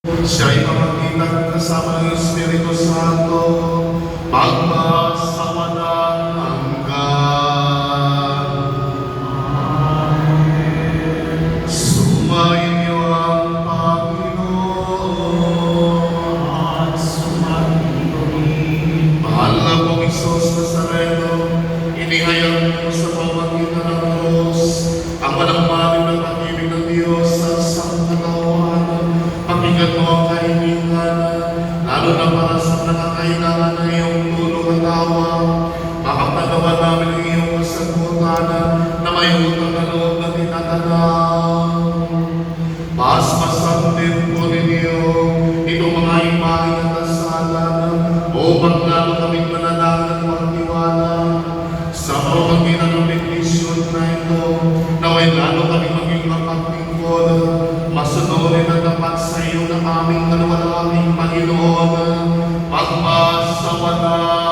Siya'y pamagitan kasama ng Espiritu Santo, magpasawalang hanggan. Amen. Sumainyo ang Panginoon. At sumainyo rin. Mahal na pong Isos Nazareno, inihayag mo sa pamagitan ng Diyos ang walang maling ng pag-ibig ng Diyos sa sangkatauhan. Pakinggan mo ang kahilingan, lalo na para sa nakakailangan ng iyong tulong at awa. Makapagawa namin ang iyong kasagutan na may utang na loob na tinatanaw. Paspasan din po ninyo itong mga imahe at kasalan upang lalo kaming manalangin at magtiwala. Sa pamagitan ng bendisyon na ito, naway lalo kaming maging mapagtingkod, masunurin at tapat sa iyo ng aming kaluwalhatiang Panginoon, magpasawalang